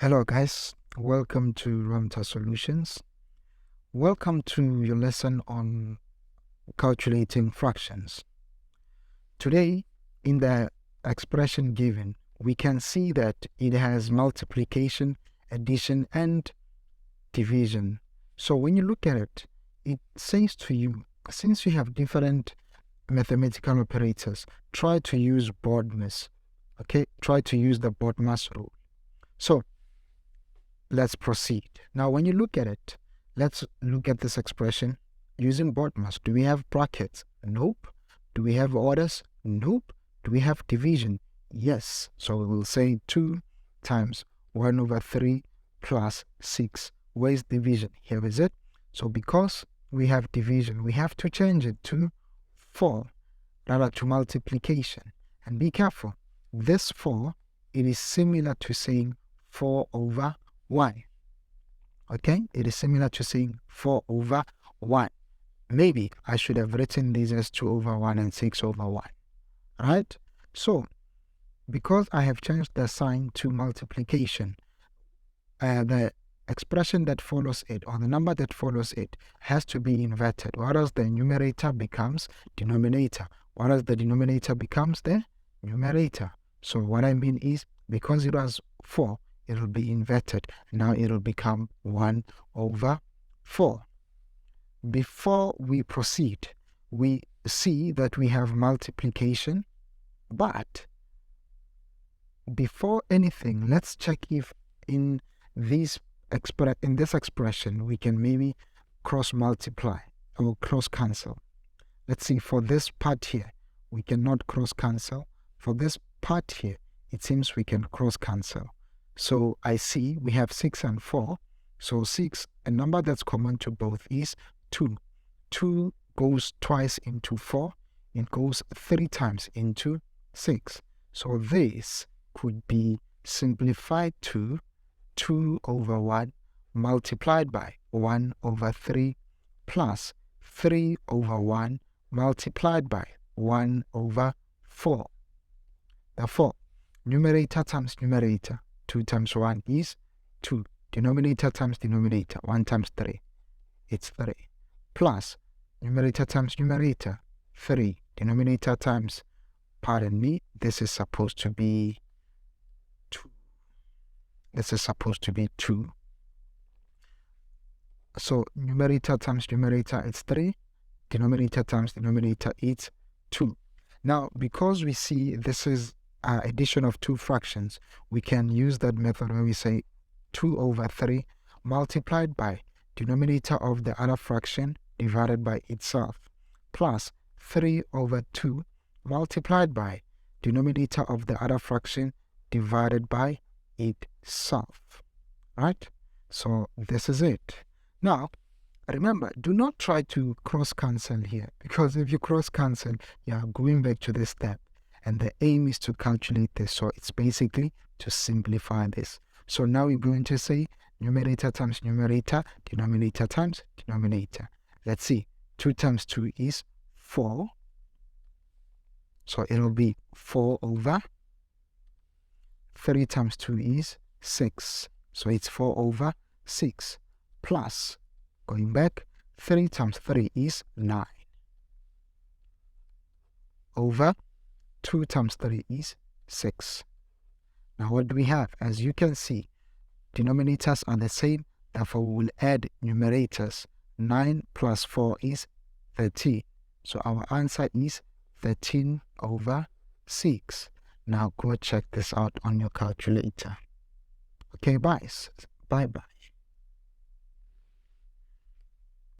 Hello guys, welcome to Ramta Solutions. Welcome to your lesson on calculating fractions. Today, in the expression given, we can see that it has multiplication, addition, and division. So when you look at it, it says to you, since you have different mathematical operators, try to use BODMAS. Okay, try to use the BODMAS rule. So let's proceed. Now, when you look at it, let's look at this expression using BODMAS. Do we have brackets? Nope. Do we have orders? Nope. Do we have division? Yes. So we will say 2 times 1 over 3 plus 6. Where is division? Here is it. So because we have division, we have to change it to 4, rather to multiplication. And be careful. This 4, it is similar to saying 4 over 1. Okay, it is similar to saying 4 over 1. Maybe I should have written these as 2 over 1 and 6 over 1. Right? So, because I have changed the sign to multiplication, the expression that follows it, or the number that follows it, has to be inverted, whereas the numerator becomes denominator, whereas the denominator becomes the numerator. So what I mean is, because it was 4, it will be inverted. Now it will become 1 over 4. Before we proceed, we see that we have multiplication, but before anything, let's check if in this expression we can maybe cross multiply or cross cancel. Let's see, for this part here, we cannot cross cancel. For this part here, it seems we can cross cancel. So I see we have 6 and 4. So 6, a number that's common to both is 2. 2 goes twice into 4. It goes 3 times into 6. So this could be simplified to 2 over 1 multiplied by 1 over 3 plus 3 over 1 multiplied by 1 over 4. Therefore, numerator times numerator, 2 times 1 is 2. Denominator times denominator, 1 times 3, it's 3. Plus, numerator times numerator, 3. Denominator times, pardon me, this is supposed to be 2. This is supposed to be 2. So, numerator times numerator, it's 3. Denominator times denominator, it's 2. Now, because we see this is addition of 2 fractions, we can use that method where we say 2 over 3 multiplied by denominator of the other fraction divided by itself plus 3 over 2 multiplied by denominator of the other fraction divided by itself. Right? So this is it. Now, remember, do not try to cross cancel here, because if you cross cancel, you are going back to this step. And the aim is to calculate this. So it's basically to simplify this. So now we're going to say numerator times numerator, denominator times denominator. Let's see. 2 times 2 is 4. So it will be 4 over. 3 times 2 is 6. So it's 4 over 6. Plus, going back, 3 times 3 is 9. Over 2 times 3 is 6. Now what do we have? As you can see, denominators are the same, therefore we will add numerators. 9 plus 4 is 13. So our answer is 13 over 6. Now go check this out on your calculator. Okay, bye. Bye-bye.